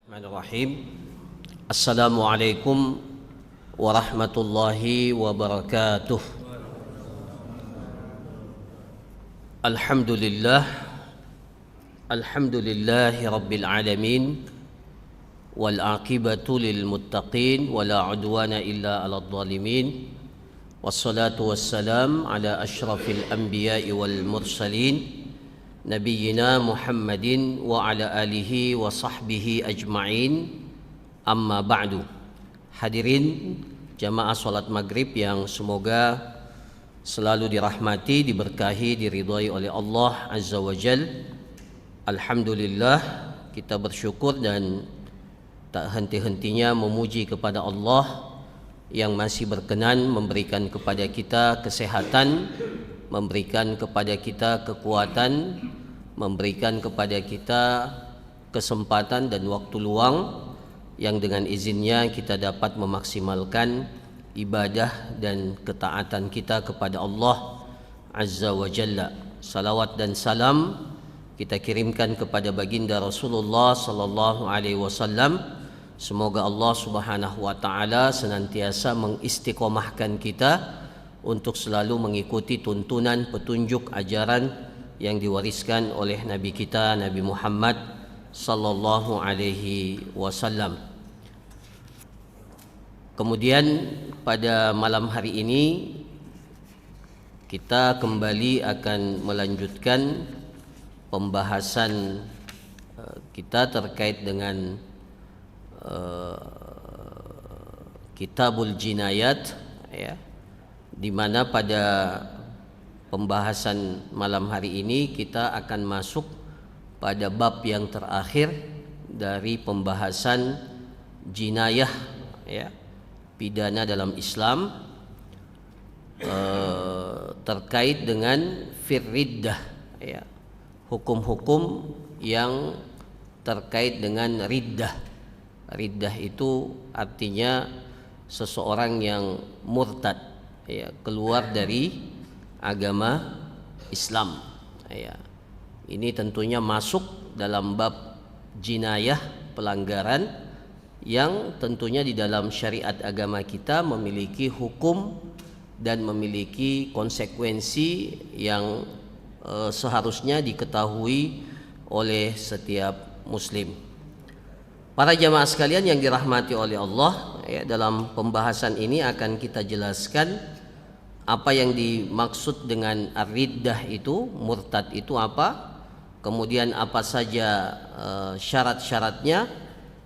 Bismillahirrahmanirrahim. Assalamualaikum warahmatullahi wabarakatuh. Alhamdulillahi rabbil alamin, wal aqibatu lil muttaqin, wala udwana illa 'alal zalimin. Wassalatu wassalam ala asyrafil anbiya'i wal mursalin, Nabiyyina Muhammadin wa ala alihi wa sahbihi ajma'in. Amma ba'du. Hadirin jamaah salat maghrib yang semoga selalu dirahmati, diberkahi, diridhai oleh Allah Azza wa Jal. Alhamdulillah, kita bersyukur dan tak henti-hentinya memuji kepada Allah yang masih berkenan memberikan kepada kita kesehatan, memberikan kepada kita kekuatan, memberikan kepada kita kesempatan dan waktu luang yang dengan izinnya kita dapat memaksimalkan ibadah dan ketaatan kita kepada Allah Azza wa Jalla. Salawat dan salam kita kirimkan kepada baginda Rasulullah sallallahu alaihi wasallam. Semoga Allah Subhanahu wa taala senantiasa mengistiqomahkan kita untuk selalu mengikuti tuntunan, petunjuk, ajaran yang diwariskan oleh Nabi kita Nabi Muhammad sallallahu alaihi wasallam. Kemudian pada malam hari ini kita kembali akan melanjutkan pembahasan kita terkait dengan Kitabul Jinayat, ya, di mana pada pembahasan malam hari ini kita akan masuk pada bab yang terakhir dari pembahasan jinayah, ya, pidana dalam Islam, terkait dengan firriddah, ya, hukum-hukum yang terkait dengan riddah. Riddah itu artinya seseorang yang murtad, ya, keluar dari agama Islam, ya. Ini tentunya masuk dalam bab jinayah, pelanggaran yang tentunya di dalam syariat agama kita memiliki hukum dan memiliki konsekuensi yang seharusnya diketahui oleh setiap muslim. Para jamaah sekalian yang dirahmati oleh Allah, ya, dalam pembahasan ini akan kita jelaskan apa yang dimaksud dengan ar-riddah itu, murtad itu apa, kemudian apa saja syarat-syaratnya,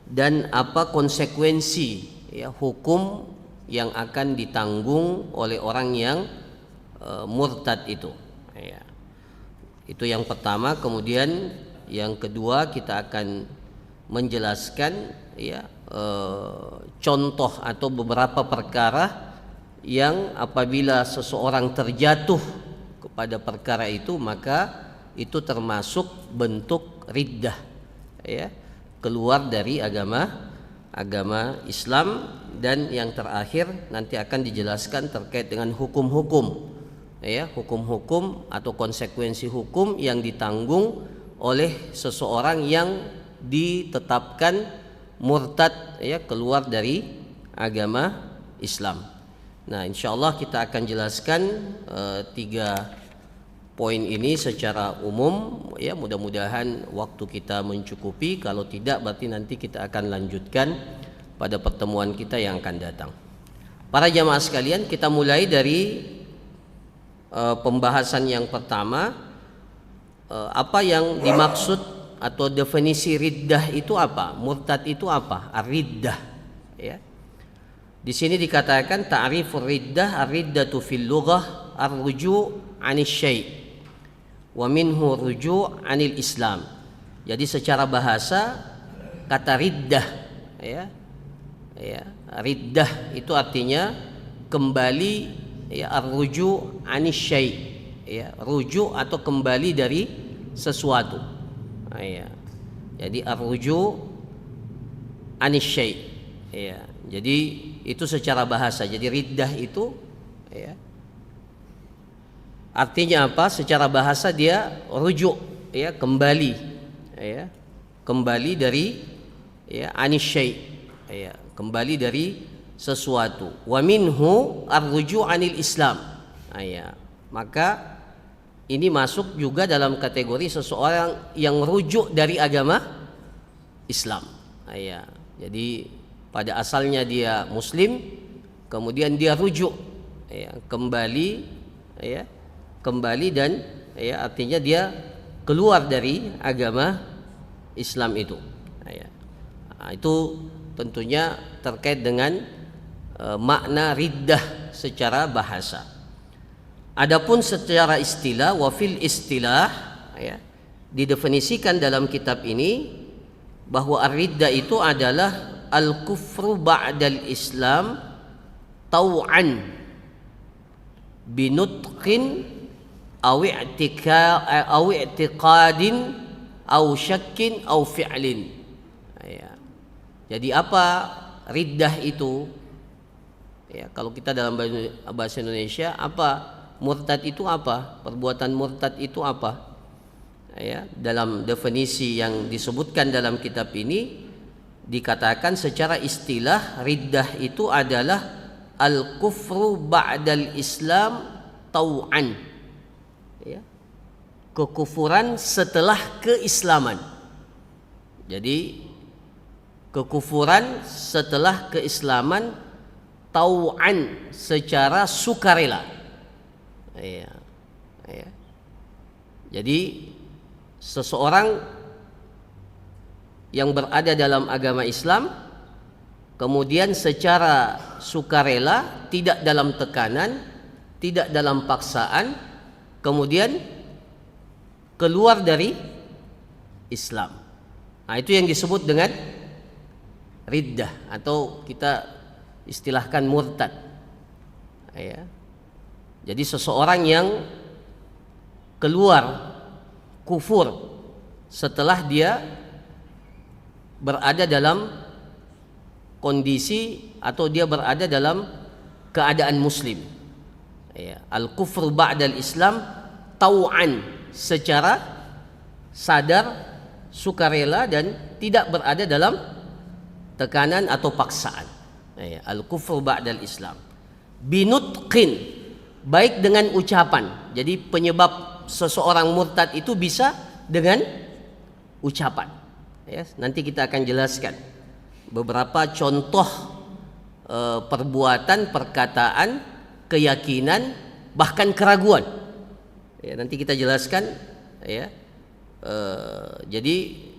dan apa konsekuensi, ya, hukum yang akan ditanggung oleh orang yang murtad itu, ya. Itu yang pertama. Kemudian yang kedua kita akan menjelaskan, ya, contoh atau beberapa perkara yang apabila seseorang terjatuh kepada perkara itu maka itu termasuk bentuk riddah, ya, keluar dari agama Islam. Dan yang terakhir nanti akan dijelaskan terkait dengan hukum-hukum, ya, hukum-hukum atau konsekuensi hukum yang ditanggung oleh seseorang yang ditetapkan murtad, ya, keluar dari agama Islam. Nah, insyaallah kita akan jelaskan 3 poin ini secara umum, ya, mudah-mudahan waktu kita mencukupi. Kalau tidak berarti nanti kita akan lanjutkan pada pertemuan kita yang akan datang. Para jamaah sekalian, kita mulai dari pembahasan yang pertama, apa yang dimaksud atau definisi riddah itu apa, murtad itu apa, ar-riddah, ya. Di sini dikatakan ta'rifur riddah, ar-riddatu fil lughah ar-ruju' 'anil syai' wa minhu ruju' 'anil Islam. Jadi secara bahasa kata riddah, ya, riddah itu artinya kembali, ya, ar-ruju' 'anil syai', ya, rujuk atau kembali dari sesuatu. Ya. Jadi ar-ruju' anis syai', ya. Jadi itu secara bahasa. Jadi riddah itu, ya, artinya apa? Secara bahasa dia rujuk, ya, kembali, ya, kembali dari ya anisyai, ya kembali dari sesuatu. Wa minhu ar-ruju' anil Islam. Ya, maka ini masuk juga dalam kategori seseorang yang rujuk dari agama Islam. Ya, jadi pada asalnya dia Muslim, kemudian dia rujuk, ya, kembali dan ya artinya dia keluar dari agama Islam itu. Ya. Nah, itu tentunya terkait dengan makna riddah secara bahasa. Adapun secara istilah, wafil istilah, ya, didefinisikan dalam kitab ini bahwa ar-riddah itu adalah al-kufru ba'dal Islam tau'an binutqin aw i'tiqadin aw syakkin aw fi'lin. Ya. Jadi apa riddah itu? Ya, kalau kita dalam bahasa Indonesia, apa murtad itu apa? Perbuatan murtad itu apa? Ya, dalam definisi yang disebutkan dalam kitab ini dikatakan secara istilah riddah itu adalah al-kufru ba'dal Islam tau'an. Ya. Kekufuran setelah keislaman. Jadi kekufuran setelah keislaman tau'an secara sukarela. Ya. Ya. Jadi seseorang yang berada dalam agama Islam kemudian secara sukarela, tidak dalam tekanan, tidak dalam paksaan, kemudian keluar dari Islam. Nah, itu yang disebut dengan riddah atau kita istilahkan murtad. Ya. Jadi seseorang yang keluar kufur setelah dia berada dalam kondisi atau dia berada dalam keadaan muslim. Ya, al-kufru ba'dal Islam tau'an, secara sadar, sukarela dan tidak berada dalam tekanan atau paksaan. Ya, al-kufru ba'dal Islam binutqin, baik dengan ucapan. Jadi penyebab seseorang murtad itu bisa dengan ucapan. Ya, nanti kita akan jelaskan beberapa contoh perbuatan, perkataan, keyakinan, bahkan keraguan. Ya, nanti kita jelaskan. Ya, jadi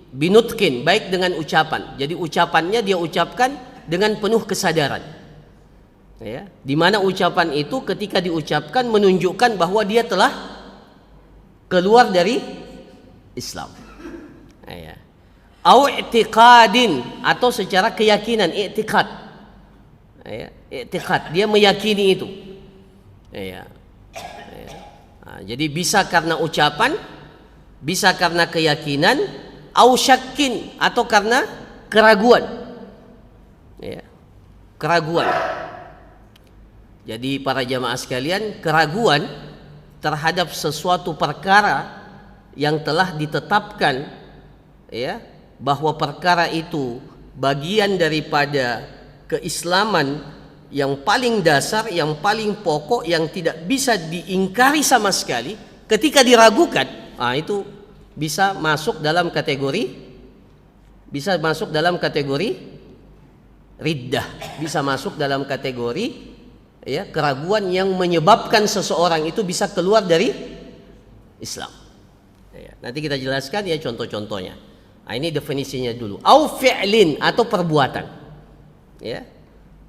binutkin, baik dengan ucapan. Jadi ucapannya dia ucapkan dengan penuh kesadaran. Ya, di mana ucapan itu ketika diucapkan menunjukkan bahwa dia telah keluar dari Islam. Ya. Au i'tiqadin, atau secara keyakinan, i'tiqad. Ya, i'tiqad, dia meyakini itu. Ya. Ya. Nah, jadi bisa karena ucapan, bisa karena keyakinan, au syakkin, atau karena keraguan. Ya. Keraguan. Jadi para jamaah sekalian, keraguan terhadap sesuatu perkara yang telah ditetapkan, ya, bahwa perkara itu bagian daripada keislaman yang paling dasar, yang paling pokok, yang tidak bisa diingkari sama sekali, ketika diragukan, itu bisa masuk dalam kategori riddah, bisa masuk dalam kategori, ya, keraguan yang menyebabkan seseorang itu bisa keluar dari Islam. Ya, nanti kita jelaskan ya contoh-contohnya. Nah, ini definisinya dulu. Au fi'lin, atau perbuatan. Ya.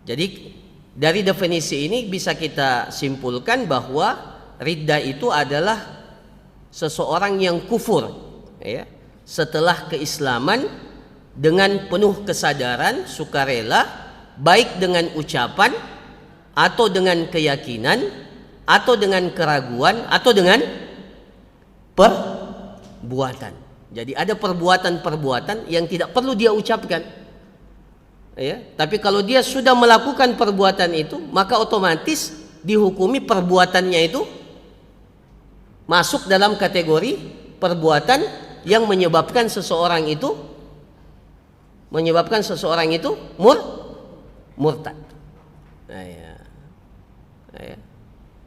Jadi dari definisi ini bisa kita simpulkan bahwa riddah itu adalah seseorang yang kufur, ya, setelah keislaman dengan penuh kesadaran, sukarela, baik dengan ucapan atau dengan keyakinan, atau dengan keraguan, atau dengan perbuatan. Jadi ada perbuatan-perbuatan yang tidak perlu dia ucapkan, ya, tapi kalau dia sudah melakukan perbuatan itu, maka otomatis dihukumi perbuatannya itu masuk dalam kategori perbuatan yang menyebabkan seseorang itu menyebabkan seseorang itu murtad. Nah,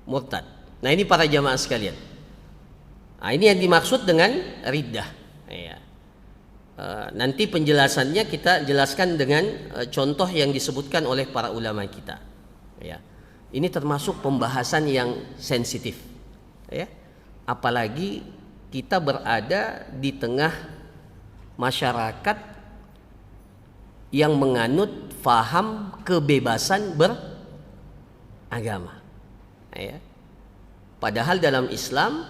murtad. Nah, ini para jamaah sekalian. Nah, ini yang dimaksud dengan riddah. Nanti penjelasannya kita jelaskan dengan contoh yang disebutkan oleh para ulama kita. Ini termasuk pembahasan yang sensitif. Apalagi kita berada di tengah masyarakat yang menganut faham kebebasan beragama. Padahal dalam Islam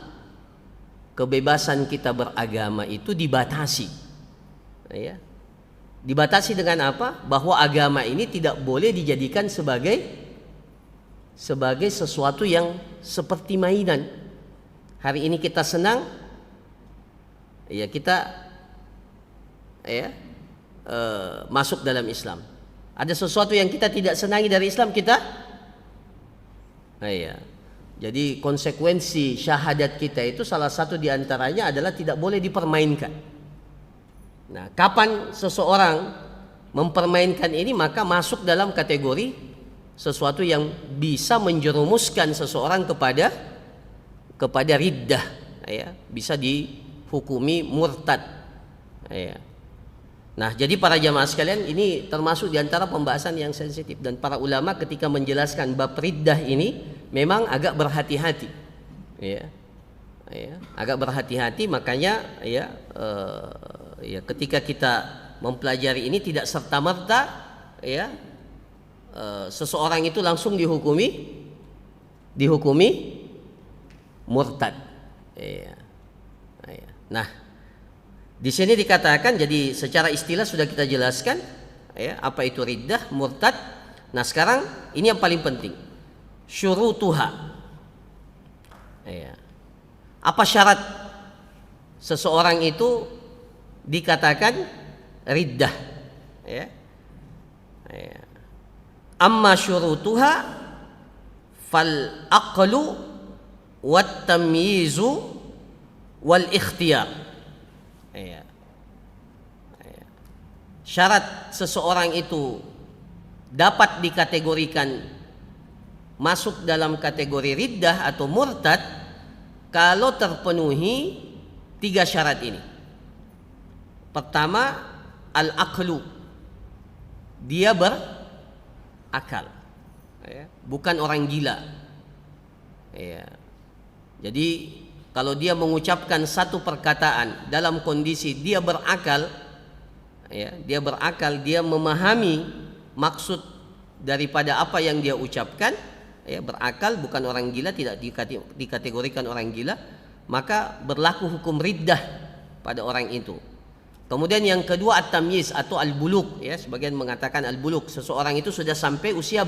kebebasan kita beragama itu dibatasi. Dibatasi dengan apa? Bahwa agama ini tidak boleh dijadikan sebagai sesuatu yang seperti mainan. Hari ini kita senang, kita masuk dalam Islam. Ada sesuatu yang kita tidak senangi dari Islam, kita jadi konsekuensi syahadat kita itu salah satu diantaranya adalah tidak boleh dipermainkan. Nah, kapan seseorang mempermainkan ini, maka masuk dalam kategori sesuatu yang bisa menjerumuskan seseorang kepada riddah, bisa dihukumi murtad. Nah, jadi para jamaah sekalian, ini termasuk diantara pembahasan yang sensitif, dan para ulama ketika menjelaskan bab riddah ini memang agak berhati-hati, agak berhati-hati. Makanya ketika kita mempelajari ini tidak serta-merta seseorang itu langsung dihukumi murtad. Nah, di sini dikatakan, jadi secara istilah sudah kita jelaskan apa itu riddah, murtad. Nah, sekarang ini yang paling penting, syurutuha. Apa syarat seseorang itu dikatakan riddah? Amma syurutuha fal aqlu wat tamyizu wal ikhtiyar. Syarat seseorang itu dapat dikategorikan masuk dalam kategori riddah atau murtad kalau terpenuhi 3 syarat ini. Pertama, al-aqlu, dia berakal, bukan orang gila. Jadi kalau dia mengucapkan satu perkataan dalam kondisi dia berakal, dia memahami maksud daripada apa yang dia ucapkan, berakal, bukan orang gila, tidak dikategorikan orang gila, maka berlaku hukum riddah pada orang itu. Kemudian yang kedua, at-tamyiz atau al-buluk, sebagian mengatakan al-buluk, seseorang itu sudah sampai usia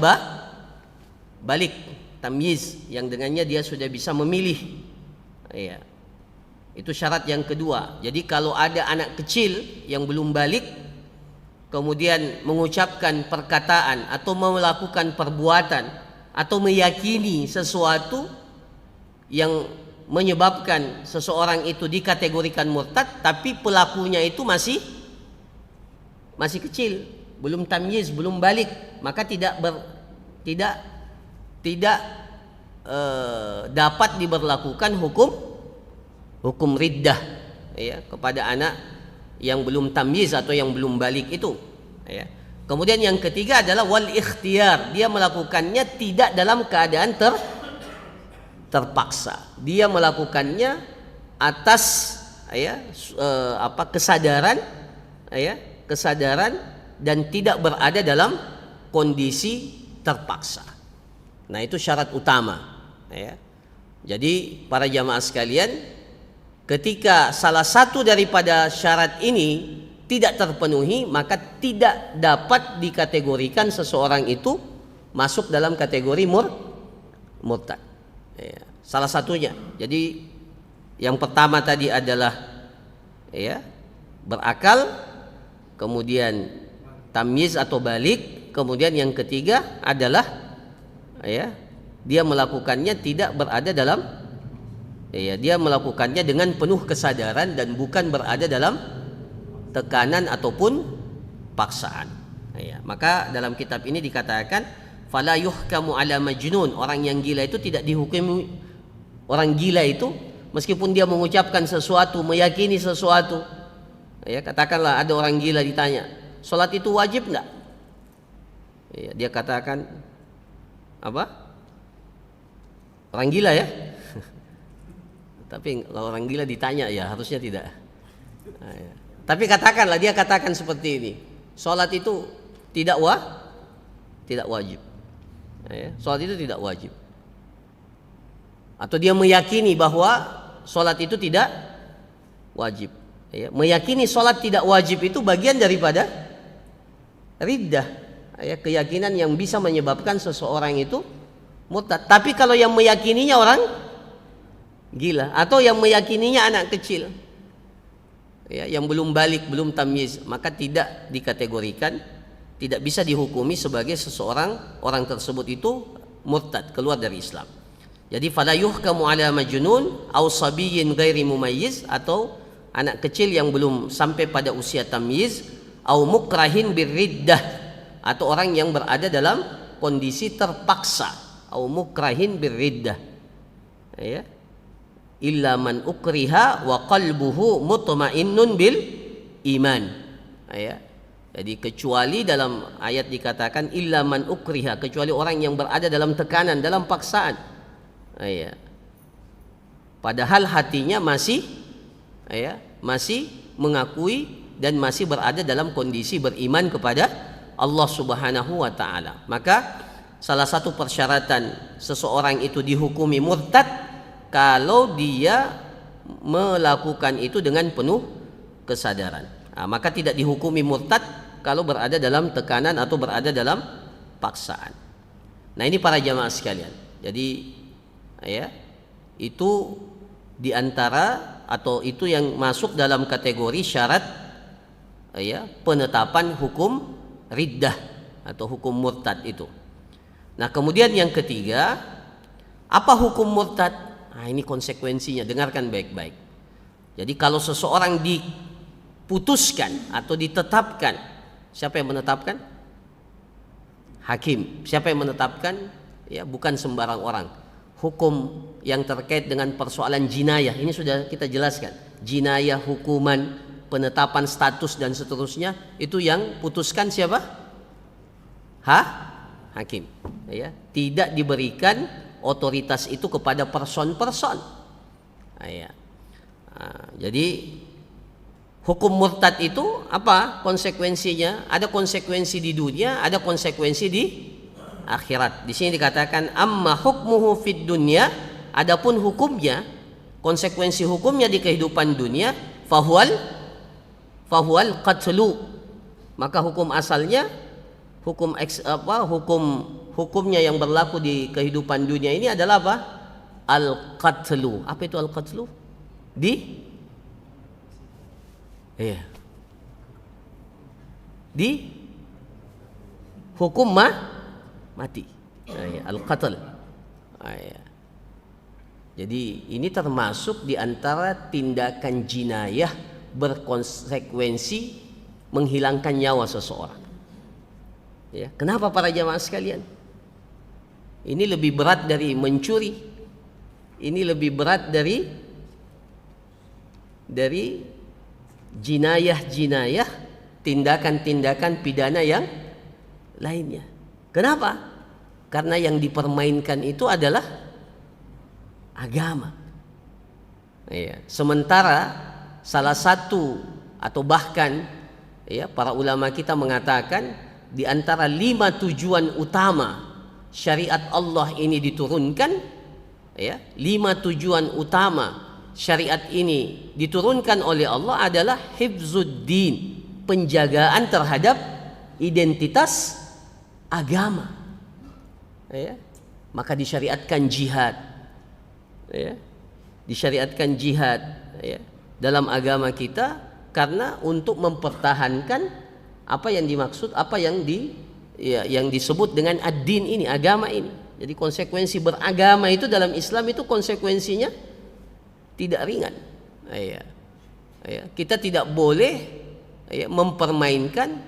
balik, tamyiz, yang dengannya dia sudah bisa memilih. Itu syarat yang kedua. Jadi kalau ada anak kecil yang belum balik kemudian mengucapkan perkataan atau melakukan perbuatan atau meyakini sesuatu yang menyebabkan seseorang itu dikategorikan murtad, tapi pelakunya itu masih kecil, belum tamyiz, belum balik, maka tidak dapat diberlakukan hukum riddah kepada anak yang belum tamyiz atau yang belum balik itu. Kemudian yang ketiga adalah wal ikhtiyar, dia melakukannya tidak dalam keadaan terpaksa, dia melakukannya atas kesadaran dan tidak berada dalam kondisi terpaksa. Nah, itu syarat utama. Jadi para jamaah sekalian, ketika salah satu daripada syarat ini tidak terpenuhi, maka tidak dapat dikategorikan seseorang itu masuk dalam kategori murtad. Salah satunya. Jadi yang pertama tadi adalah berakal, kemudian tamyiz atau balik, kemudian yang ketiga adalah dia melakukannya tidak berada dalam dia melakukannya dengan penuh kesadaran dan bukan berada dalam tekanan ataupun paksaan. Ya, maka dalam kitab ini dikatakan fala yuhkamu ala majnun, orang yang gila itu tidak dihukumi. Orang gila itu meskipun dia mengucapkan sesuatu, meyakini sesuatu, ya, katakanlah ada orang gila ditanya, sholat itu wajib enggak? Ya, dia katakan apa? Orang gila ya. Tapi kalau orang gila ditanya ya harusnya tidak. Nah, ya. Tapi katakanlah dia katakan seperti ini, sholat itu tidak wajib. Ya, sholat itu tidak wajib. Atau dia meyakini bahwa sholat itu tidak wajib. Ya, meyakini sholat tidak wajib itu bagian daripada riddah. Ya, keyakinan yang bisa menyebabkan seseorang itu murtad. Tapi kalau yang meyakininya orang gila atau yang meyakininya anak kecil, ya, yang belum balik, belum tamyiz, maka tidak dikategorikan, tidak bisa dihukumi sebagai seseorang, orang tersebut itu murtad, keluar dari Islam. Jadi fala yuhkamu ala majnun aw sabiyyin ghairi mumayyiz, atau anak kecil yang belum sampai pada usia tamyiz, aw mukrahin birriddah, atau orang yang berada dalam kondisi terpaksa, aw mukrahin birriddah, ya, illa man ukriha wa qalbuhu mutmainnun bil iman, ya. Jadi kecuali dalam ayat dikatakan illa man ukriha, kecuali orang yang berada dalam tekanan, dalam paksaan, ya, padahal hatinya masih, ya, masih mengakui dan masih berada dalam kondisi beriman kepada Allah Subhanahu wa taala. Maka salah satu persyaratan seseorang itu dihukumi murtad kalau dia melakukan itu dengan penuh kesadaran. Nah, maka tidak dihukumi murtad kalau berada dalam tekanan atau berada dalam paksaan. Nah, ini para jamaah sekalian. Jadi, ya, itu diantara atau itu yang masuk dalam kategori syarat, ya, penetapan hukum riddah atau hukum murtad itu. Nah, kemudian yang ketiga, apa hukum murtad? Nah, ini konsekuensinya, dengarkan baik-baik. Jadi kalau seseorang diputuskan atau ditetapkan, siapa yang menetapkan? Hakim. Siapa yang menetapkan? Ya, bukan sembarang orang. Hukum yang terkait dengan persoalan jinayah, ini sudah kita jelaskan. Jinayah, hukuman, penetapan status dan seterusnya, itu yang putuskan siapa? Hakim. Ya, tidak diberikan otoritas itu kepada person-person. Ya. Nah, jadi hukum murtad itu apa konsekuensinya? Ada konsekuensi di dunia, ada konsekuensi di akhirat. Di sini dikatakan amma hukmuhu fid dunya, adapun hukumnya, konsekuensi hukumnya di kehidupan dunia, fahual qatlu, maka hukum asalnya, hukumnya yang berlaku di kehidupan dunia ini adalah apa? Al-qatlu. Apa itu al-qatlu? Di hukum mati. Al-qatl. Jadi ini termasuk di antara tindakan jinayah berkonsekuensi menghilangkan nyawa seseorang. Ya, kenapa para jamaah sekalian? Ini lebih berat dari mencuri. Ini lebih berat dari jinayah-jinayah, tindakan-tindakan pidana yang lainnya. Kenapa? Karena yang dipermainkan itu adalah agama. Ya, sementara salah satu atau bahkan, ya, para ulama kita mengatakan di antara 5 tujuan utama syariat Allah ini diturunkan, ya, 5 tujuan utama syariat ini diturunkan oleh Allah adalah hifzuddin, penjagaan terhadap identitas agama. Ya, maka disyariatkan jihad. Ya, disyariatkan jihad, ya, dalam agama kita karena untuk mempertahankan apa yang dimaksud, apa yang yang disebut dengan ad-din ini, agama ini. Jadi konsekuensi beragama itu dalam Islam itu konsekuensinya tidak ringan. Ya, kita tidak boleh, ya, mempermainkan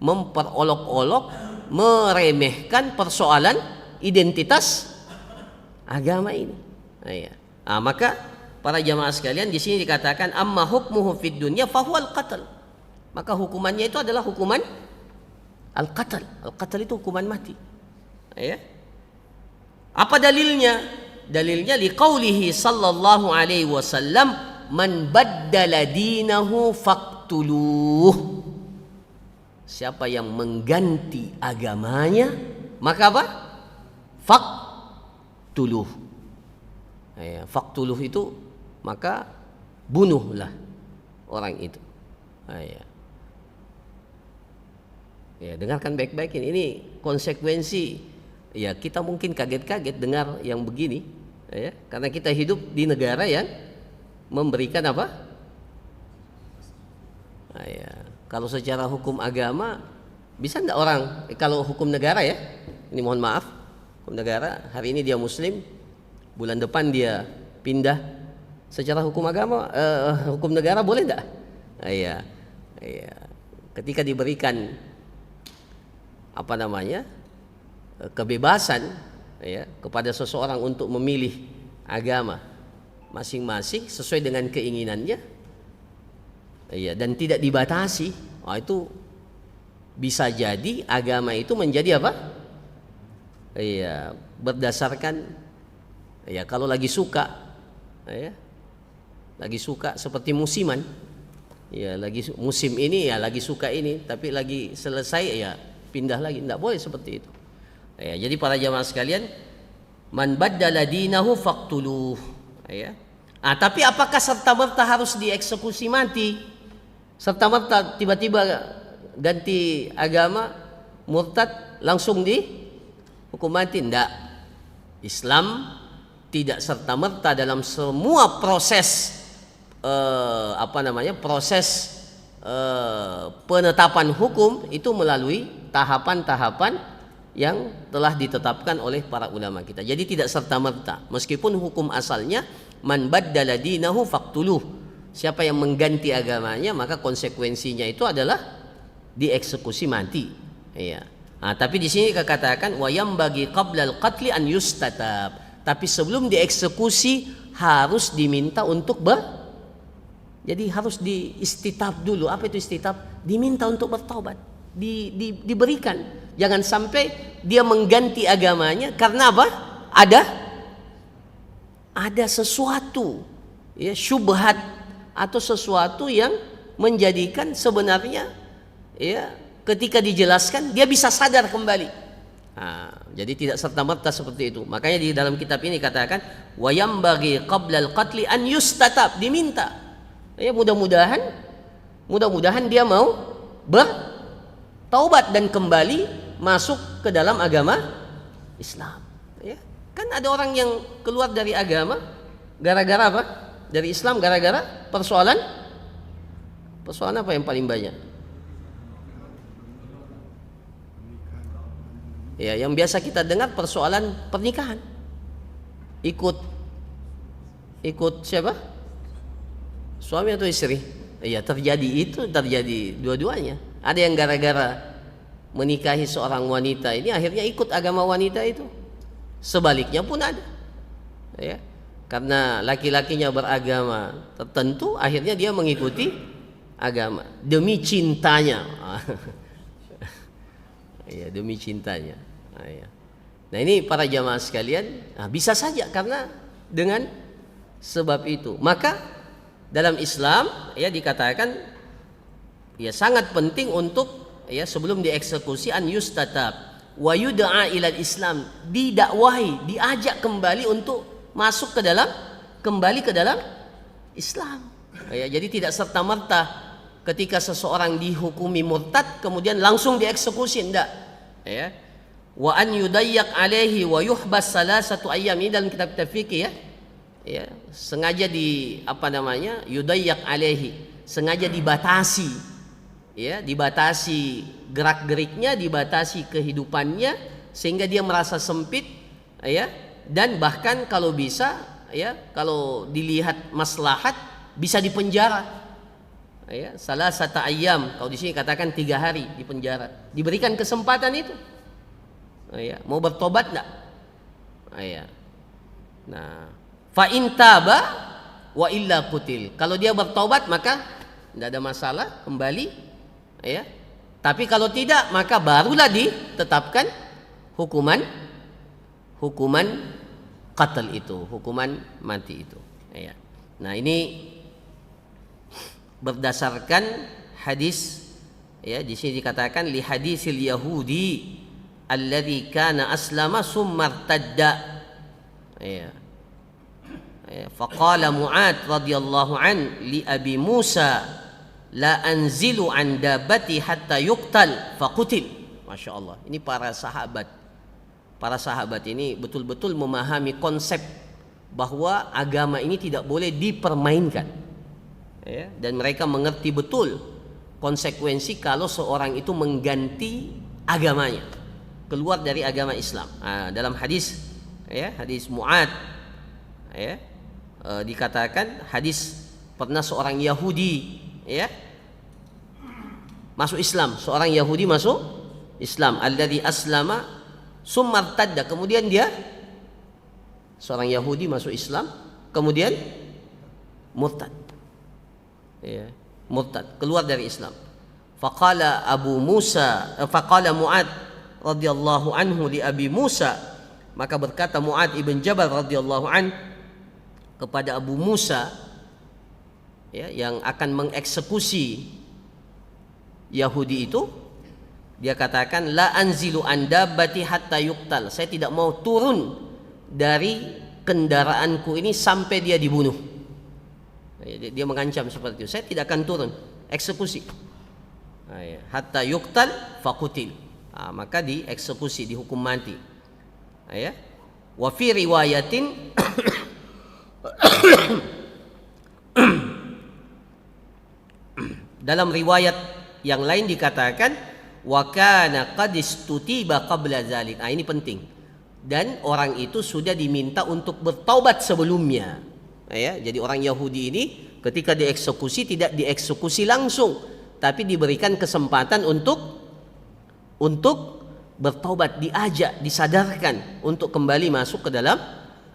memperolok-olok, meremehkan persoalan identitas agama ini. Ya. Maka para jamaah sekalian, di sini dikatakan amma hukmuhu fid dunya fahuwal qatl. Maka hukumannya itu adalah hukuman al-qatl. Al-qatl itu hukuman mati. Ya. Apa dalilnya? Dalilnya liqaulihi sallallahu alaihi wasallam, man baddala dinahu faqtuluh. Siapa yang mengganti agamanya, maka apa? Faqtuluh. Ya, faqtuluh itu maka bunuhlah orang itu. Ya. Ya, dengarkan baik-baik ini konsekuensi. Ya, kita mungkin kaget-kaget dengar yang begini, ya, karena kita hidup di negara yang memberikan apa? Ya, kalau secara hukum agama bisa enggak orang kalau hukum negara ya, ini mohon maaf, hukum negara hari ini dia muslim, bulan depan dia pindah, secara hukum agama hukum negara boleh enggak? Ya, ya, ketika diberikan apa namanya kebebasan ya kepada seseorang untuk memilih agama masing-masing sesuai dengan keinginannya, ya, dan tidak dibatasi, itu bisa jadi agama itu menjadi apa? Ya, berdasarkan ya kalau lagi suka, ya, lagi suka seperti musiman, ya lagi musim ini ya lagi suka ini, tapi lagi selesai ya pindah lagi, tidak boleh seperti itu. Ya, jadi para jamaah sekalian, man baddala dinahu faqtuluh. Ya. Tapi apakah serta-merta harus dieksekusi mati? Serta-merta tiba-tiba ganti agama, murtad langsung dihukum mati? Tidak. Islam tidak serta-merta dalam semua proses proses penetapan hukum itu melalui tahapan-tahapan yang telah ditetapkan oleh para ulama kita. Jadi tidak serta-merta, meskipun hukum asalnya man baddala dinahu faqtuluh. Siapa yang mengganti agamanya maka konsekuensinya itu adalah dieksekusi mati. Iya. Tapi di sini dikatakan wa yambagi qabla al-qatli an yustatab. Tapi sebelum dieksekusi harus diminta untuk jadi harus diistitab dulu. Apa itu istitab? Diminta untuk bertobat, diberikan. Jangan sampai dia mengganti agamanya karena apa? Ada sesuatu ya syubhat atau sesuatu yang menjadikan sebenarnya ya ketika dijelaskan dia bisa sadar kembali. Jadi tidak serta-merta seperti itu. Makanya di dalam kitab ini katakan wa yambaghi qabla al-qatli an yustatab, diminta. Ya mudah-mudahan dia mau bertaubat dan kembali masuk ke dalam agama Islam. Ya. Kan ada orang yang keluar dari agama gara-gara apa? Dari Islam gara-gara persoalan apa yang paling banyak? Ya, yang biasa kita dengar persoalan pernikahan. Ikut siapa? Suami atau istri? Ya, terjadi dua-duanya. Ada yang gara-gara menikahi seorang wanita ini akhirnya ikut agama wanita itu. Sebaliknya pun ada. Ya. Karena laki-lakinya beragama tertentu akhirnya dia mengikuti agama demi cintanya. Ya, demi cintanya. Ya. Nah, ini para jamaah sekalian, bisa saja karena dengan sebab itu. Maka dalam Islam ya dikatakan ya sangat penting untuk ya sebelum dieksekusi an yustatab wa yud'a ilal Islam, didakwahi, diajak kembali untuk masuk kembali ke dalam Islam. Ya, jadi tidak serta-merta ketika seseorang dihukumi murtad kemudian langsung dieksekusi, enggak. Ya. Wa an yudayyak alaihi wa yuhbas salasatu ayyam, ini dalam kitab fikih ya. Ya, sengaja yudayyak alaihi, sengaja dibatasi. Ya, dibatasi gerak-geriknya, dibatasi kehidupannya sehingga dia merasa sempit, ya, dan bahkan kalau bisa, ya, kalau dilihat maslahat bisa dipenjara, ya, salasata ayyam, kalau di sini katakan 3 hari di penjara, diberikan kesempatan itu, ya, mau bertobat enggak? Ya. Nah, fa in taba wa illa qutil, kalau dia bertobat maka tidak ada masalah, kembali, ya. Tapi kalau tidak maka barulah ditetapkan hukuman qatl itu, hukuman mati itu, ya. Nah, ini berdasarkan hadis, ya, di sini dikatakan li hadisil yahudi alladzi kana aslama summa irtadda, ya. Faqala Mu'ad radhiyallahu an li Abi Musa la anzilu an dabati hatta yuqtal faqutil. Masya Allah, ini para sahabat ini betul-betul memahami konsep bahwa agama ini tidak boleh dipermainkan, ya, dan mereka mengerti betul konsekuensi kalau seorang itu mengganti agamanya, keluar dari agama Islam. Dalam hadis, ya, hadis Mu'ad, ya, dikatakan hadis pernah seorang Yahudi, ya, masuk Islam, seorang Yahudi masuk Islam, alladzi aslama summa irtadda, kemudian dia, seorang Yahudi masuk Islam kemudian murtad, ya, murtad, keluar dari Islam. Faqala Mu'ad radhiyallahu anhu li Abi Musa, maka berkata Mu'ad ibn Jabal radhiyallahu an kepada Abu Musa, ya, yang akan mengeksekusi Yahudi itu, dia katakan la anzilu an dabbati hatta yuqtal, saya tidak mau turun dari kendaraanku ini sampai dia dibunuh. Dia mengancam seperti itu, saya tidak akan turun, eksekusi. Hatta yuqtal faqutil, maka dieksekusi, dihukum mati. Ya. Wa fi riwayatin dalam riwayat yang lain dikatakan wa kana qad istutiba qabla dzalik. Ini penting. Dan orang itu sudah diminta untuk bertaubat sebelumnya. Ya, jadi orang Yahudi ini ketika dieksekusi tidak dieksekusi langsung, tapi diberikan kesempatan untuk bertaubat, diajak, disadarkan untuk kembali masuk ke dalam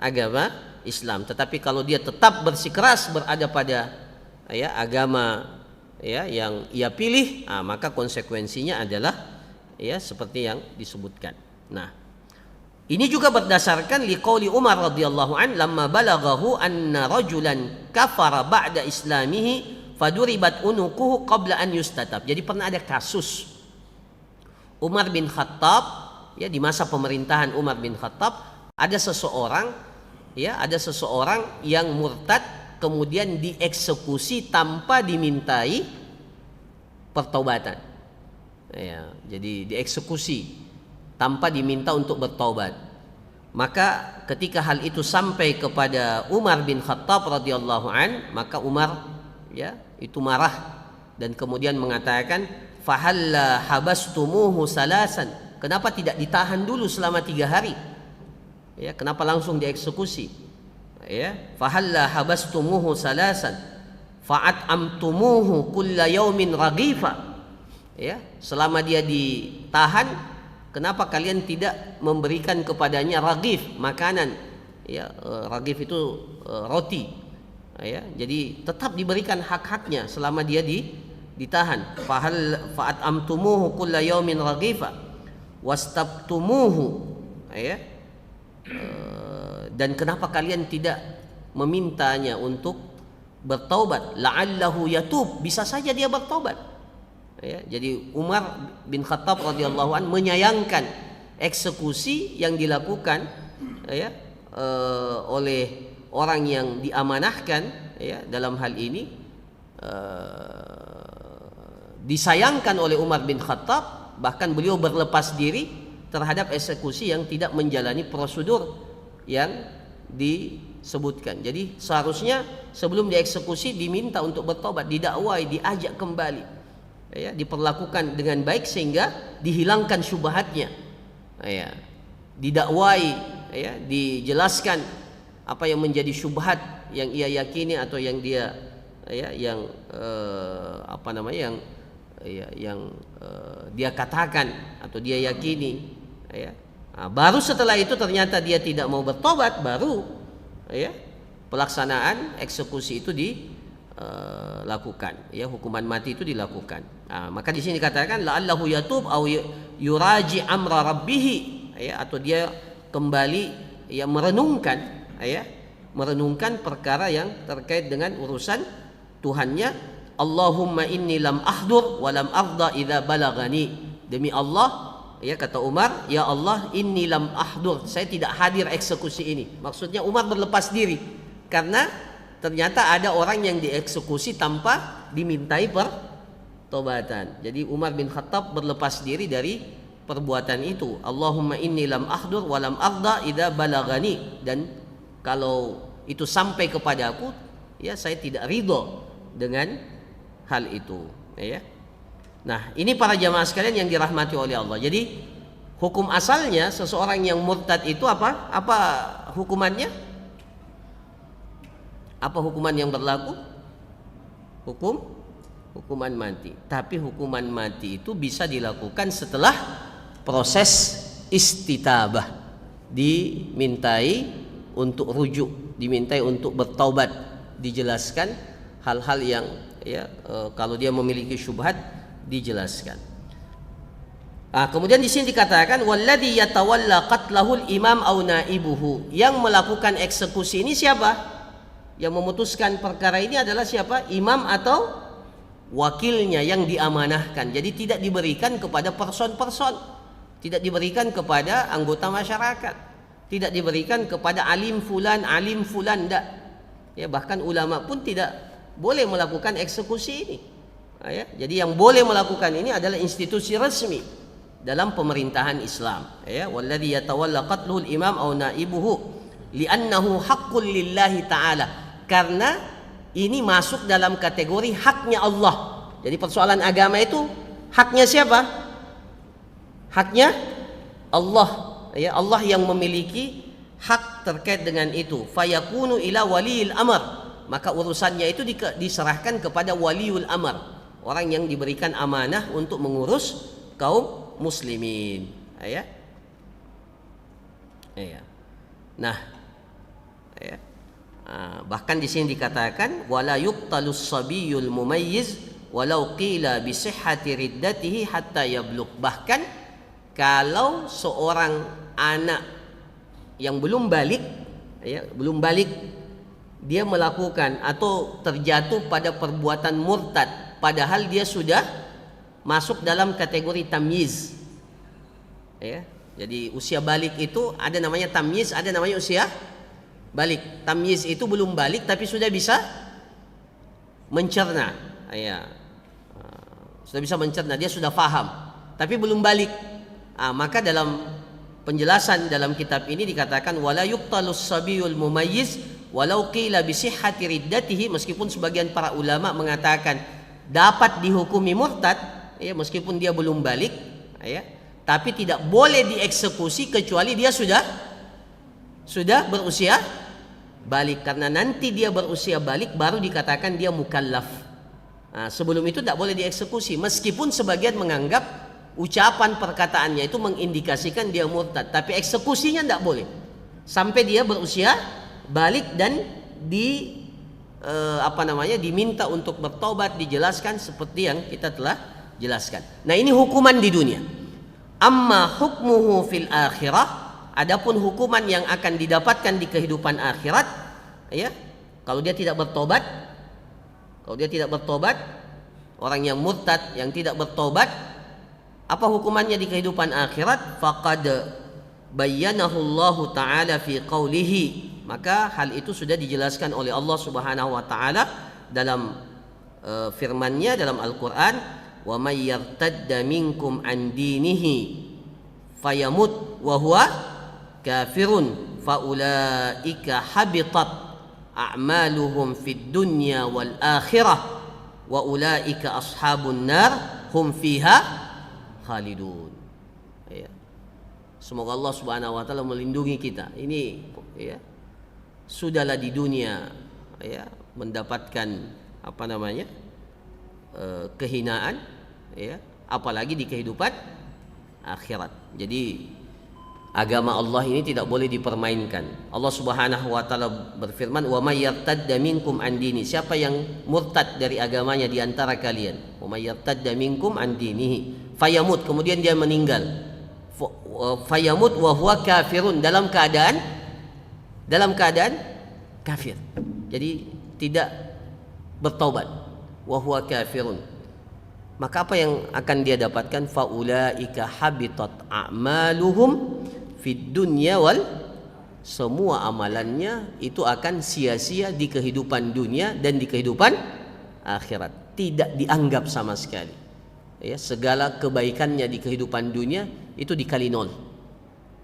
agama Islam. Tetapi kalau dia tetap bersikeras berada pada, ya, agama, ya, yang ia pilih, maka konsekuensinya adalah, ya, seperti yang disebutkan. Nah, ini juga berdasarkan liqauli Umar radhiyallahu an lamma balaghahu anna rajulan kafara ba'da islamihi faduribat unuquhu qabla an yustatab. Jadi pernah ada kasus Umar bin Khattab, ya, di masa pemerintahan Umar bin Khattab ada seseorang yang murtad kemudian dieksekusi tanpa dimintai pertaubatan. Ya, jadi dieksekusi tanpa diminta untuk bertaubat. Maka ketika hal itu sampai kepada Umar bin Khattab radhiyallahu an, maka Umar, ya, itu marah dan kemudian mengatakan fahalla habastumuhu salasan, kenapa tidak ditahan dulu selama 3 hari, ya, kenapa langsung dieksekusi, ya, fahalla habastumuhu salasan fa'at amtumuhu kulla yaumin raghifa, ya, selama dia ditahan kenapa kalian tidak memberikan kepadanya raghif, makanan, ya, raghif itu roti, ya, jadi tetap diberikan hak-haknya selama dia ditahan. Fa'at amtumuhu kulla yaumin raghifa wastabtumuhu, ya, dan kenapa kalian tidak memintanya untuk bertaubat, la'allahu yatub, bisa saja dia bertaubat, ya. Jadi Umar bin Khattab radhiyallahu an menyayangkan eksekusi yang dilakukan, ya, oleh orang yang diamanahkan, ya, dalam hal ini disayangkan oleh Umar bin Khattab, bahkan beliau berlepas diri terhadap eksekusi yang tidak menjalani prosedur yang disebutkan. Jadi seharusnya sebelum dieksekusi diminta untuk bertobat, didakwai, diajak kembali, ya, diperlakukan dengan baik sehingga dihilangkan syubhatnya, ya, didakwai, ya, dijelaskan apa yang menjadi syubhat yang ia yakini atau yang dia ya yang apa namanya yang dia katakan atau dia yakini, ya. Nah, baru setelah itu ternyata dia tidak mau bertobat, baru ya pelaksanaan eksekusi itu dilakukan, ya, hukuman mati itu dilakukan. Nah, maka di sini dikatakan la'allahu yatub au yuraji amra rabbih, ya, atau dia kembali, ya, merenungkan, ya, merenungkan perkara yang terkait dengan urusan Tuhannya. Allahumma inni lam ahdur wa lam arda idza balagani. Demi Allah, ya, kata Umar, ya Allah, inni lam ahdur, saya tidak hadir eksekusi ini. Maksudnya Umar berlepas diri karena ternyata ada orang yang dieksekusi tanpa dimintai pertobatan. Jadi Umar bin Khattab berlepas diri dari perbuatan itu. Allahumma inni lam ahdur wa lam arda idza balagani, dan kalau itu sampai kepadaku, ya, saya tidak ridho dengan hal itu, ya. Nah, ini para jamaah sekalian yang dirahmati oleh Allah. Jadi hukum asalnya seseorang yang murtad itu apa? Apa hukumannya? Apa hukuman yang berlaku? Hukuman mati. Tapi hukuman mati itu bisa dilakukan setelah proses istitabah, dimintai untuk rujuk, dimintai untuk bertaubat, dijelaskan hal-hal yang, ya, kalau dia memiliki syubhat dijelaskan. Kemudian di sini dikatakan walladzi yatawalla qatlahul imam au naibuhu, yang melakukan eksekusi ini siapa? Yang memutuskan perkara ini adalah siapa? Imam atau wakilnya yang diamanahkan. Jadi tidak diberikan kepada person-person, tidak diberikan kepada anggota masyarakat, tidak diberikan kepada alim fulan enggak. Ya, bahkan ulama pun tidak boleh melakukan eksekusi ini. Ya, jadi yang boleh melakukan ini adalah institusi resmi dalam pemerintahan Islam. Ya, walladzi yatawalla qatlul imam aw naibuhu li'annahu haqqul lillahi ta'ala, karena ini masuk dalam kategori haknya Allah. Jadi persoalan agama itu haknya siapa? Haknya Allah. Ya, Allah yang memiliki hak terkait dengan itu. Fayakunu ila waliyil amr, maka urusannya itu diserahkan kepada waliul amr, orang yang diberikan amanah untuk mengurus kaum muslimin, ya. Nah, ya. Bahkan di sini dikatakan wala yuqtalus sabiyul mumayyiz walau qila bi sihhati riddatihi hatta yablugh. Bahkan kalau seorang anak yang belum balik, ya, dia melakukan atau terjatuh pada perbuatan murtad padahal dia sudah masuk dalam kategori tamyiz, ya. Jadi usia balik itu ada namanya tamyiz, ada namanya usia balik. Tamyiz itu belum balik tapi sudah bisa mencerna, ya. Sudah bisa mencerna, dia sudah faham tapi belum balik. Maka dalam penjelasan dalam kitab ini dikatakan wala yuqtalus sabiyul mumayyiz walau qila bi sihhati riddatihi, meskipun sebagian para ulama mengatakan dapat dihukumi murtad, ya, meskipun dia belum balik, ya, tapi tidak boleh dieksekusi kecuali dia sudah berusia balik, karena nanti dia berusia balik baru dikatakan dia mukallaf. Sebelum itu tidak boleh dieksekusi, meskipun sebagian menganggap ucapan perkataannya itu mengindikasikan dia murtad, tapi eksekusinya tidak boleh sampai dia berusia balik dan diminta untuk bertobat, dijelaskan seperti yang kita telah jelaskan. Nah, ini hukuman di dunia. Amma hukmuhu fil akhirah, adapun hukuman yang akan didapatkan di kehidupan akhirat, ya, kalau dia tidak bertobat, orang yang murtad yang tidak bertobat, apa hukumannya di kehidupan akhirat? Faqad bayyanahu Allah Ta'ala fi qawlihi, maka hal itu sudah dijelaskan oleh Allah Subhanahu wa taala dalam firman-Nya dalam Al-Qur'an, wa may yartadda minkum an dinihi fayamut wa huwa kafirun faulaika habitat a'maluhum fid dunya wal akhirah wa ulaika ashabun nar hum fiha khalidun. Ya. Semoga Allah Subhanahu wa taala melindungi kita. Ini, ya, sudahlah di dunia, ya, mendapatkan kehinaan, ya, apalagi di kehidupan akhirat. Jadi agama Allah ini tidak boleh dipermainkan. Allah Subhanahu wa taala berfirman, "Wa may yartadda minkum an dini." Siapa yang murtad dari agamanya di antara kalian? "Wa may yartadda minkum an dinihi fayamut." Kemudian dia meninggal. Fayamut wa huwa kafirun, dalam keadaan kafir. Jadi tidak bertaubat. Wa huwa kafirun. Maka apa yang akan dia dapatkan? Faulaika habitat a'maluhum fid dunya wal, semua amalannya itu akan sia-sia di kehidupan dunia dan di kehidupan akhirat, tidak dianggap sama sekali. Ya, segala kebaikannya di kehidupan dunia itu dikali nol.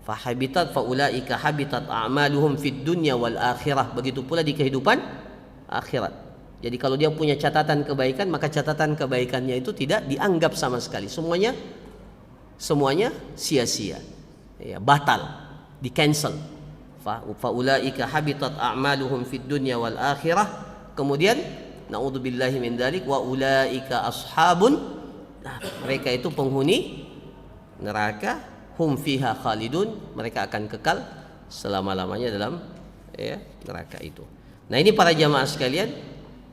Faulaika habitat a'maluhum fid dunya wal akhirah. Begitu pula di kehidupan akhirat. Jadi kalau dia punya catatan kebaikan, maka catatan kebaikannya itu tidak dianggap sama sekali. Semuanya sia-sia. Ya, batal, di cancel. Faulaika habitat a'maluhum fid dunya wal akhirah. Kemudian naudzubillahi min dzalik, wa ulaika ashabun, nah, mereka itu penghuni neraka, hum fiha khalidun, mereka akan kekal selama-lamanya dalam, ya, neraka itu. Nah, ini para jamaah sekalian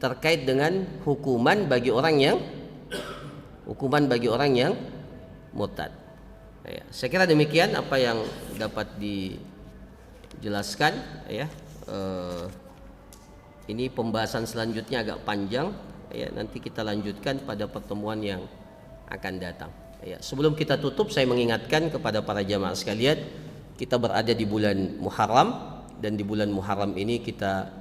terkait dengan hukuman bagi orang yang murtad. Ya, saya kira demikian apa yang dapat dijelaskan, ya. Ini pembahasan selanjutnya agak panjang, ya, nanti kita lanjutkan pada pertemuan yang akan datang. Ya, sebelum kita tutup, saya mengingatkan kepada para jamaah sekalian, kita berada di bulan Muharram, dan di bulan Muharram ini kita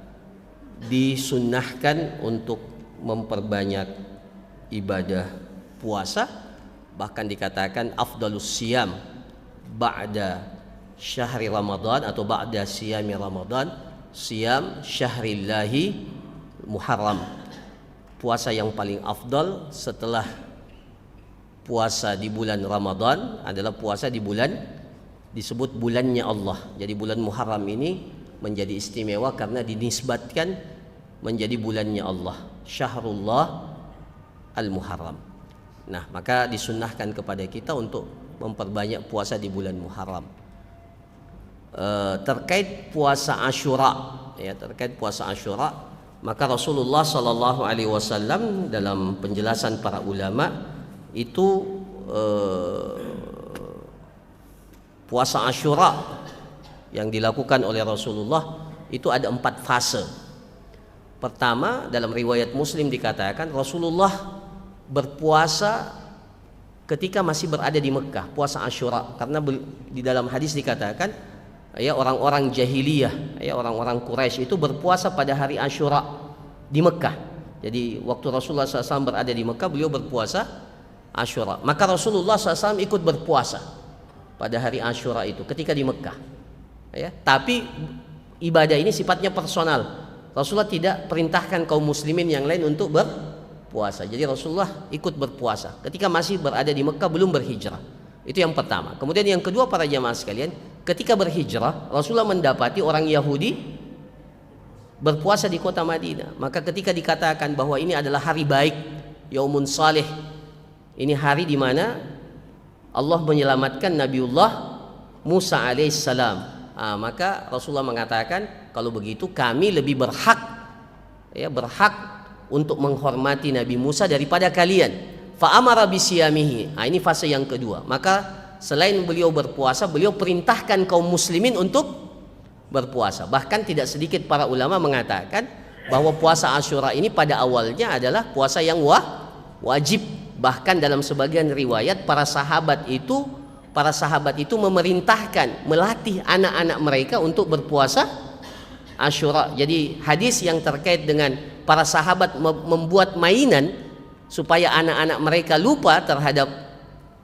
disunnahkan untuk memperbanyak ibadah puasa. Bahkan dikatakan afdalus siyam ba'da syahri Ramadan atau ba'da siyami Ramadan siyam syahrillahi Muharram. Puasa yang paling afdal setelah puasa di bulan Ramadan adalah puasa di bulan disebut bulannya Allah. Jadi bulan Muharram ini menjadi istimewa karena dinisbatkan menjadi bulannya Allah, Syahrullah Al-Muharram. Nah, maka disunnahkan kepada kita untuk memperbanyak puasa di bulan Muharram. Terkait puasa Asyura, ya, terkait puasa Asyura, maka Rasulullah Shallallahu Alaihi Wasallam dalam penjelasan para ulama itu puasa Asyura yang dilakukan oleh Rasulullah itu ada 4 fase. Pertama, dalam riwayat Muslim dikatakan Rasulullah berpuasa ketika masih berada di Mekah, puasa Asyura, karena di dalam hadis dikatakan, ya, orang-orang jahiliyah, ya, orang-orang Quraisy itu berpuasa pada hari Asyura di Mekah. Jadi waktu Rasulullah SAW berada di Mekah, beliau berpuasa Asyura. Maka Rasulullah SAW ikut berpuasa pada hari Asyura itu ketika di Mekah. Ya, tapi ibadah ini sifatnya personal. Rasulullah tidak perintahkan kaum muslimin yang lain untuk berpuasa. Jadi Rasulullah ikut berpuasa ketika masih berada di Mekah, belum berhijrah. Itu yang pertama. Kemudian yang kedua, para jamaah sekalian, ketika berhijrah Rasulullah mendapati orang Yahudi berpuasa di kota Madinah. Maka ketika dikatakan bahwa ini adalah hari baik, Yaumun Salih, ini hari di mana Allah menyelamatkan Nabiullah Musa alaihissalam. Maka Rasulullah mengatakan, kalau begitu kami lebih berhak untuk menghormati Nabi Musa daripada kalian. Fa'amara bisiyamihi. Ini fase yang kedua. Maka selain beliau berpuasa, beliau perintahkan kaum muslimin untuk berpuasa. Bahkan tidak sedikit para ulama mengatakan bahwa puasa Asyura ini pada awalnya adalah puasa yang wajib. Bahkan dalam sebagian riwayat para sahabat itu memerintahkan, melatih anak-anak mereka untuk berpuasa Asyura. Jadi hadis yang terkait dengan para sahabat membuat mainan supaya anak-anak mereka lupa terhadap,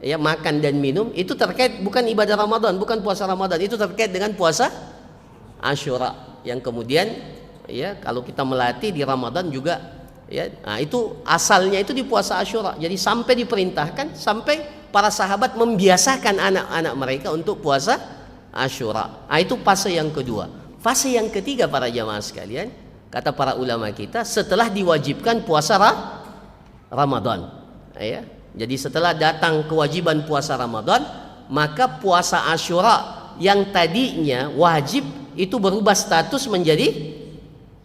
ya, makan dan minum, itu terkait bukan ibadah Ramadan, bukan puasa Ramadan, itu terkait dengan puasa Asyura yang kemudian, ya, kalau kita melatih di Ramadan juga, ya, itu asalnya itu di puasa Asyura. Jadi sampai diperintahkan, sampai para sahabat membiasakan anak-anak mereka untuk puasa Asyura. Itu fase yang kedua. Fase yang ketiga, para jamaah sekalian, kata para ulama kita, setelah diwajibkan puasa Ramadan. Ya. Jadi setelah datang kewajiban puasa Ramadan, maka puasa Asyura yang tadinya wajib itu berubah status menjadi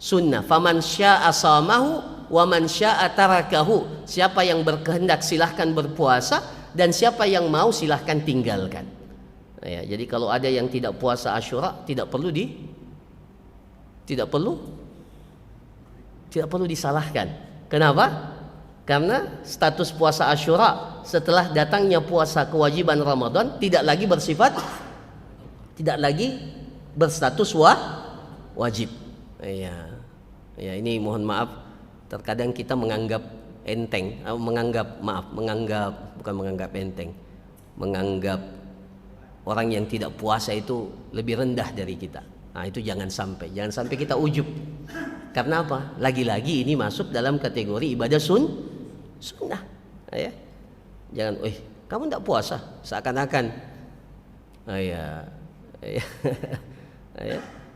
sunnah. Faman syaa shamahu wa man syaa tarakahu. Siapa yang berkehendak silahkan berpuasa, dan siapa yang mau silahkan tinggalkan. Ya, jadi kalau ada yang tidak puasa Asyura tidak perlu disalahkan. Kenapa? Karena status puasa Asyura setelah datangnya puasa kewajiban Ramadan tidak lagi berstatus wajib. Ya, ini mohon maaf, terkadang kita menganggap enteng, menganggap orang yang tidak puasa itu lebih rendah dari kita. Nah, itu jangan sampai kita ujub. Karena apa? Lagi-lagi ini masuk dalam kategori ibadah sunnah. Ya. Jangan, kamu tidak puasa, seakan-akan. Ya.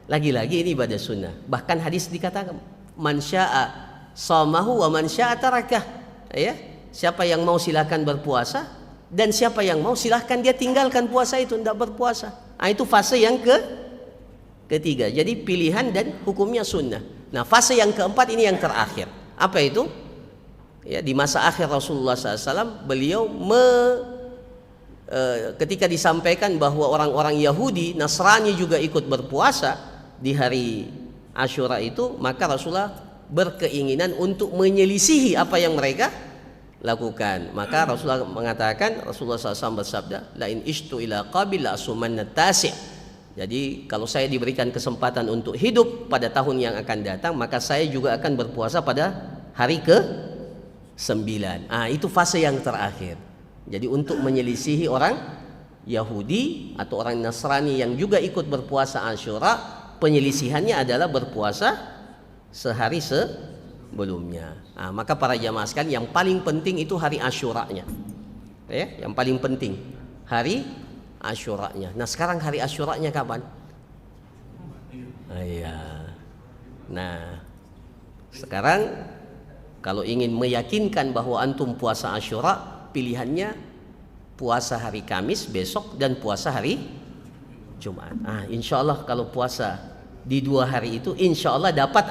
Lagi-lagi ini ibadah sunnah. Bahkan hadis dikatakan, man syaa shamahu wa man syaa tarakah. Ya. Siapa yang mau silakan berpuasa, dan siapa yang mau silahkan dia tinggalkan puasa itu, tidak berpuasa. Nah, itu fase yang ketiga. Jadi pilihan dan hukumnya sunnah. Nah, fase yang keempat ini yang terakhir. Apa itu? Ya, di masa akhir Rasulullah SAW, beliau ketika disampaikan bahwa orang-orang Yahudi, Nasrani juga ikut berpuasa di hari Asyura itu, maka Rasulullah berkeinginan untuk menyelisihi apa yang mereka lakukan. Maka Rasulullah mengatakan, Rasulullah SAW bersabda, la in ishtu ila qabil la asumanna tasi'. Jadi kalau saya diberikan kesempatan untuk hidup pada tahun yang akan datang, maka saya juga akan berpuasa pada hari ke-9. Itu fase yang terakhir. Jadi untuk menyelisihi orang Yahudi atau orang Nasrani yang juga ikut berpuasa Asyura, penyelisihannya adalah berpuasa sehari sebelumnya. Maka para jamaah sekalian, yang paling penting itu hari Asyuranya. Ya, yang paling penting hari Asyuranya. Nah, sekarang hari Asyuranya kapan? Nah, sekarang kalau ingin meyakinkan bahwa antum puasa Asyura, pilihannya puasa hari Kamis besok dan puasa hari Jumat. Insya Allah kalau puasa di 2 hari itu, insya Allah dapat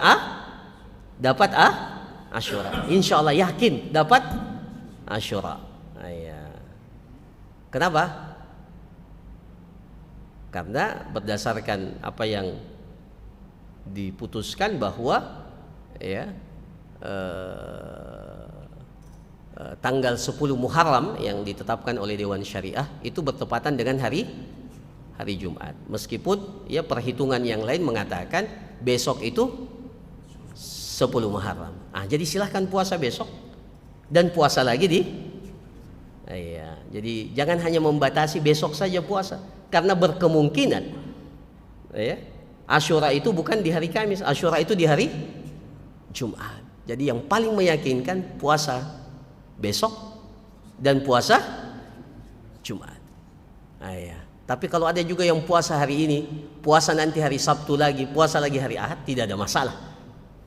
Asyura. Insya Allah yakin dapat Asyura. Kenapa? Karena berdasarkan apa yang diputuskan bahwa tanggal 10 Muharram yang ditetapkan oleh Dewan Syariah itu bertepatan dengan hari Jumat. Meskipun perhitungan yang lain mengatakan besok itu 10 Muharram. Jadi silahkan puasa besok dan puasa lagi jadi jangan hanya membatasi besok saja puasa, karena berkemungkinan Asyura itu bukan di hari Kamis, Asyura itu di hari Jumat. Jadi yang paling meyakinkan puasa besok dan puasa Jumat. Tapi kalau ada juga yang puasa hari ini, puasa nanti hari Sabtu lagi, puasa lagi hari Ahad, tidak ada masalah.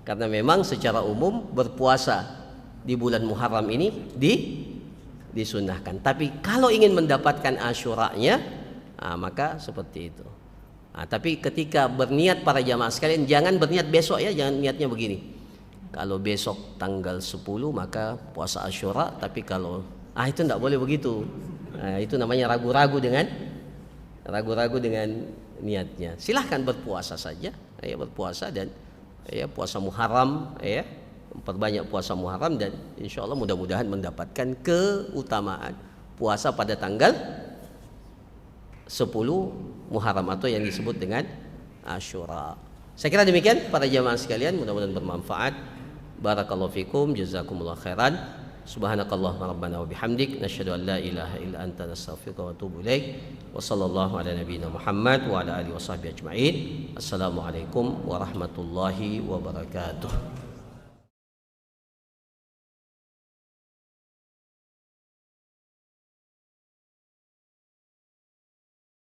Karena memang secara umum berpuasa di bulan Muharram ini disunnahkan. Tapi kalau ingin mendapatkan Asyuranya, maka seperti itu. Tapi ketika berniat para jamaah sekalian, jangan berniat besok ya, jangan niatnya begini. Kalau besok tanggal 10 maka puasa Asyura, tapi kalau itu tidak boleh begitu. Itu namanya ragu-ragu dengan niatnya. Silahkan berpuasa saja, berpuasa dan puasa Muharram, memperbanyak puasa Muharram, dan insya Allah mudah-mudahan mendapatkan keutamaan puasa pada tanggal 10 Muharram atau yang disebut dengan Asyura. Saya kira demikian para jamaah sekalian, mudah-mudahan bermanfaat. Barakallahu fikum, jazakumullah khairan. Subhanakallahumma rabbana wa bihamdik, nasyhadu an la ilaha illa anta, nastaghfiruka wa atubu ilaik. Wa sallallahu ala nabiyyina Muhammad wa ala alihi washabbihi ajmain. Assalamualaikum warahmatullahi wabarakatuh.